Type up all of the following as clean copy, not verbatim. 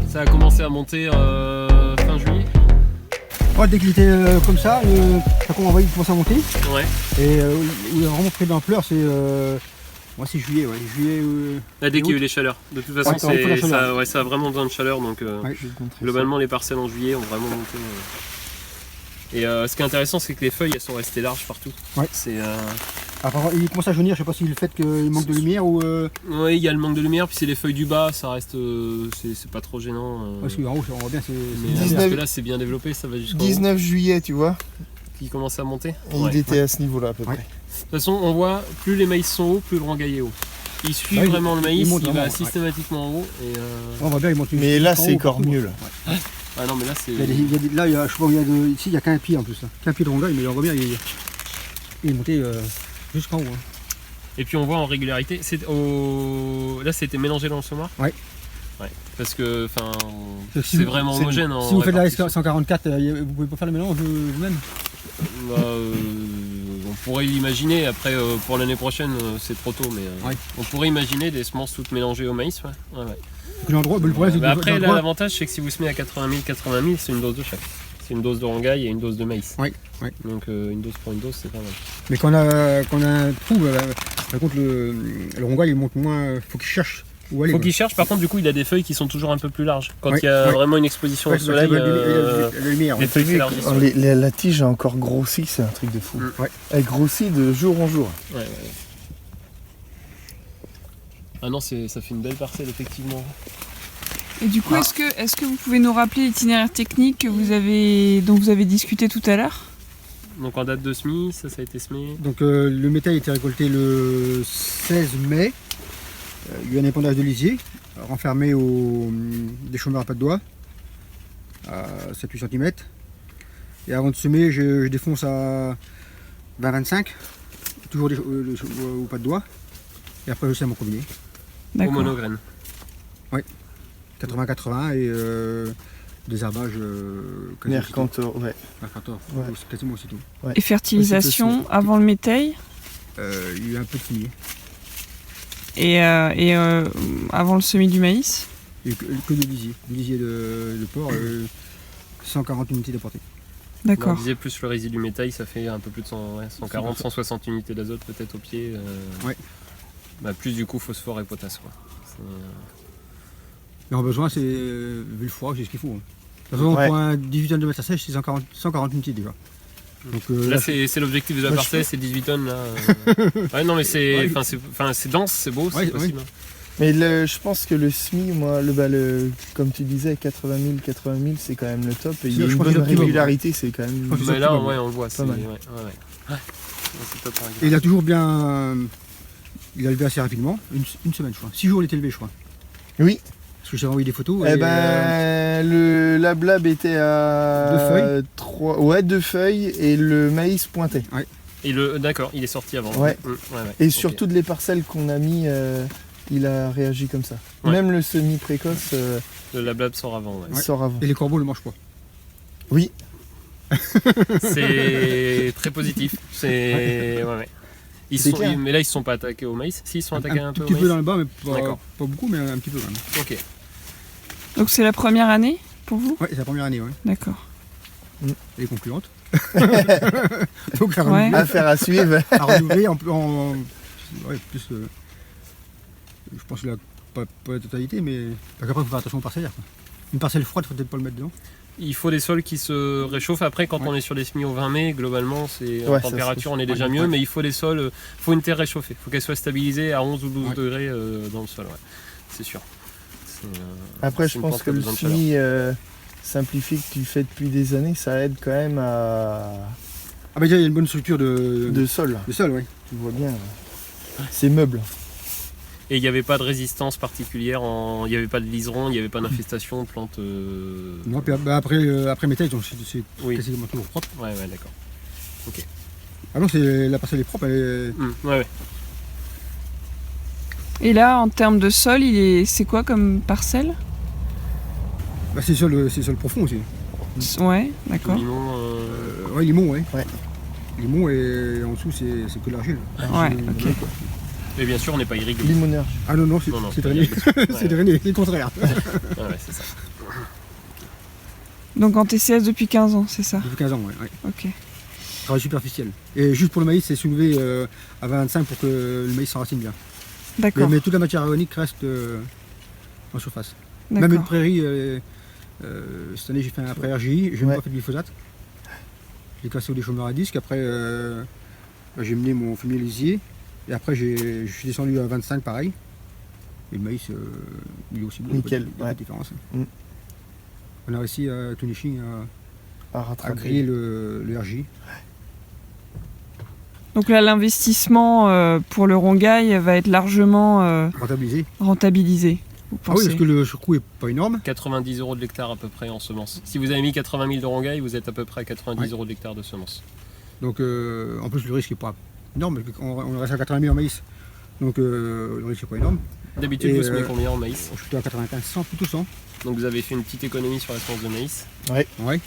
Ça a commencé à monter fin juillet. Ouais, dès qu'il était comme ça, on voit qu'il commence à monter. Ouais. Et où il a vraiment pris de l'ampleur, c'est moi c'est juillet, ouais. Juillet. Là, dès qu'il y a eu les chaleurs. De toute façon, ça a vraiment besoin de chaleur, donc globalement les parcelles en juillet ont vraiment monté. Et ce qui est intéressant, c'est que les feuilles elles sont restées larges partout. Ouais. Il commence à jaunir, je sais pas si le fait qu'il manque de lumière ou. Oui, il y a le manque de lumière, puis c'est les feuilles du bas, ça reste, c'est pas trop gênant. Parce qu'en haut, on voit bien, parce que là, c'est bien développé, ça va jusqu'au 19 juillet, tu vois. Qui commence à monter. Il était à ce niveau-là à peu près. De toute façon, on voit, plus les maïs sont hauts, plus le rangail est haut. Il suit vraiment le maïs, il va systématiquement en haut. Et on voit bien, il monte. Mais là, c'est encore mieux là. Ah non, mais là, c'est. Là, ici, il n'y a qu'un pied en plus. Qu'un pied de rangail, mais on voit bien, il est monté jusqu'en haut. Et puis on voit en régularité. Là, c'était mélangé dans le semoir. Ouais. Parce que, c'est vraiment homogène. Si vous faites la S144, vous pouvez pas faire le mélange vous-même. On pourrait l'imaginer. Après, pour l'année prochaine, c'est trop tôt, mais on pourrait imaginer des semences toutes mélangées au maïs. Après, l'avantage, c'est que si vous semez à 80 000, c'est une dose de chaque. C'est une dose de rangail et une dose de maïs. Donc une dose pour une dose, c'est pas mal. Mais quand on a un trou, par contre le rangail il monte moins, faut qu'il cherche où aller. Faut qu'il cherche, par contre du coup il a des feuilles qui sont toujours un peu plus larges. Quand il y a vraiment une exposition au soleil, la lumière. Les feuilles s'élargissent. La tige a encore grossi, c'est un truc de fou. Elle grossit de jour en jour. Ah non, ça fait une belle parcelle effectivement. Et du coup, est-ce que vous pouvez nous rappeler l'itinéraire technique dont vous avez discuté tout à l'heure? Donc en date de semis, ça a été semé. Donc le métal a été récolté le 16 mai. Il y a un épandage de lisier, renfermé au déchômeur à pas de doigts, à 7-8 cm. Et avant de semer, je défonce à 20-25, toujours au pas de doigts. Et après je sème en combiné. Au monograine. Oui. 80-80 et des herbages Mercantor, c'est quasiment aussi tout. Et fertilisation avant le métail? Il y a eu un peu de fumier. Et avant le semis du maïs? Et que de lisier de porc, 140 unités de portée. D'accord. On disait plus le résidu du métail, ça fait un peu plus de 140-160 unités d'azote peut-être au pied. Plus du coup phosphore et potasse. Mais en besoin, c'est vu le froid, c'est ce qu'il faut. De toute façon, pour un 18 tonnes de mètre à sèche, c'est 140 unités déjà. Donc, là, c'est l'objectif de la parcelle, c'est 18 tonnes. Là. Non, mais c'est dense, c'est beau, c'est possible. Mais je pense que le SMI, moi, comme tu disais, 80 000, c'est quand même le top. Et il y a une bonne régularité, c'est quand même. Mais là, on le voit, c'est mal. Top, et il a toujours bien. Il a levé assez rapidement, une semaine, je crois. 6 jours, il était élevé, je crois. Oui. Parce que j'ai envoyé des photos. La blab était à 2 feuilles et le maïs pointait. Et d'accord, il est sorti avant. Et sur toutes les parcelles qu'on a mis, il a réagi comme ça. Même le semi précoce. La blab sort avant. Sort avant. Et les corbeaux le mangent pas. Oui. C'est très positif. Mais là ils se sont pas attaqués au maïs. Si, ils sont attaqués un peu au maïs. Un petit peu dans le bas, mais pas beaucoup, mais un petit peu quand même. Ok. Donc c'est la première année pour vous? Oui, c'est la première année, oui. D'accord. Elle est concluante. Donc affaire à suivre. À renouveler plus. Je pense qu'il a pas la totalité, mais après il faut faire attention aux parcellaires. Une parcelle froide, il faut peut-être pas le mettre dedans. Il faut des sols qui se réchauffent. Après, quand on est sur des semis au 20 mai, globalement, en température, on est déjà mieux, mais il faut des sols, faut une terre réchauffée. Il faut qu'elle soit stabilisée à 11 ou 12 degrés dans le sol, c'est sûr. Après, je pense que le semis simplifié que tu fais depuis des années, ça aide quand même à. Ah bah déjà, il y a une bonne structure de sol. De sol, oui. Tu vois bien. C'est meuble. Et il n'y avait pas de résistance particulière, il n'y avait pas de liseron, il n'y avait pas d'infestation, plantes. Non, puis après métal, c'est quasiment toujours propre. Ouais, d'accord. Ok. Ah non, la parcelle est propre, elle est. Et là, en termes de sol, c'est quoi comme parcelle? Bah, c'est sol profond aussi. Ouais, d'accord. Limon, Limon et en dessous, c'est que l'argile. Ouais, ok. Mais bien sûr, on n'est pas irrigué. Limoneur. Ah non, c'est drainé. C'est drainé, c'est le contraire. C'est ça. Donc en TCS depuis 15 ans, c'est ça? Depuis 15 ans, oui. Ok. Travail superficiel. Et juste pour le maïs, c'est soulevé à 25 pour que le maïs s'enracine bien. D'accord. Mais toute la matière organique reste en surface. Même une prairie, cette année j'ai fait un après RJI, je n'ai pas fait de glyphosate. J'ai cassé des chômeurs à disque, après j'ai mené mon fumier lisier, et après je suis descendu à 25 pareil. Et le maïs, il est aussi bon, nickel, il n'y a pas de différence. Mm. On a réussi à Tunishing à griller le RJI. Donc là, l'investissement pour le rongail va être largement rentabilisé. Ah oui, parce que le surcoût n'est pas énorme. 90 € de l'hectare à peu près en semences. Si vous avez mis 80 000 de rongail, vous êtes à peu près à 90 € de l'hectare de semences. Donc en plus le risque n'est pas énorme, on reste à 80 000 en maïs. Donc le risque n'est pas énorme. D'habitude vous semez combien en maïs? Je suis à 95, 100, plutôt 100. Donc vous avez fait une petite économie sur la semence de maïs. Ouais. Donc,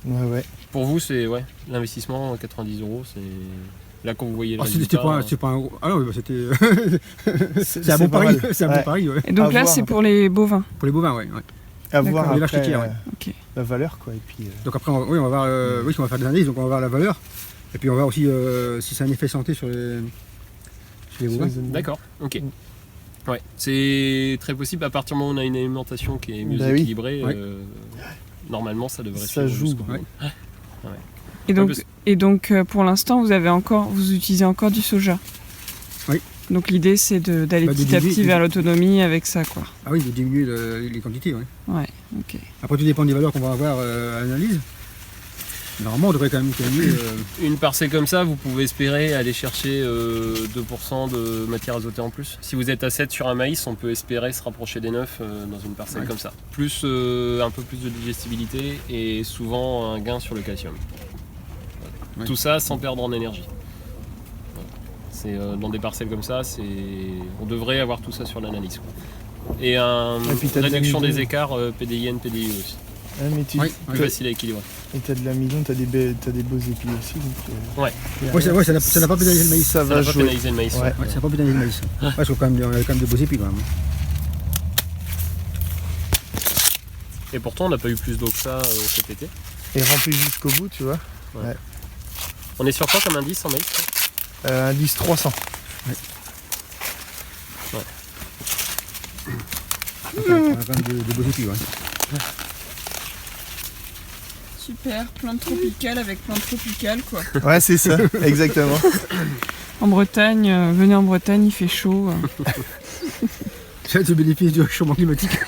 ouais. Pour vous, c'est l'investissement 90 €, c'est là quand vous voyez le C'était résultat. pas un gros. Ah non, c'était. C'est un bon pari. C'est un bon pari, ouais. Et donc là, c'est pour les bovins. Pour les bovins, ouais. À voir les après, vaches Ok. la valeur, quoi. Et puis, Donc après, on va voir, on va faire des analyses, donc on va voir la valeur. Et puis on va voir aussi si c'est un effet santé sur les bovins. D'accord, ok. Ouais, c'est très possible à partir du moment où on a une alimentation qui est mieux équilibrée. Normalement, ça devrait ça joue. Et donc pour l'instant, vous utilisez encore du soja. Oui. Donc l'idée, c'est d'aller petit à petit vers l'autonomie avec ça, quoi. Ah oui, de diminuer les quantités, oui. Ouais, ok. Après, tout dépend des valeurs qu'on va avoir à l'analyse. Normalement, on devrait quand même gagner. Une parcelle comme ça, vous pouvez espérer aller chercher 2% de matière azotée en plus. Si vous êtes à 7 sur un maïs, on peut espérer se rapprocher des 9 dans une parcelle comme ça. Plus un peu plus de digestibilité et souvent un gain sur le calcium. Ouais. Tout ça sans perdre en énergie. C'est dans des parcelles comme ça, on devrait avoir tout ça sur l'analyse. Et réduction des écarts PDIN, PDI aussi. Mais plus facile à équilibrer. Et t'as de l'amidon, t'as des beaux épis aussi. Donc, ça n'a pas pénalisé le maïs. Ça va jouer. Pénaliser le maïs. Ça n'a pas pénalisé le maïs. Parce qu'on a quand même de beaux épis quand même. Et pourtant, on n'a pas eu plus d'eau que ça cet été. Et rempli jusqu'au bout, tu vois. Ouais. On est sur quoi comme indice en maïs? Indice 300. On a quand même de beaux épis, Super, plante tropicale avec plante tropicale, quoi. Ouais, c'est ça, exactement. En Bretagne, venez en Bretagne, il fait chaud. C'est le bénéfice du réchauffement climatique.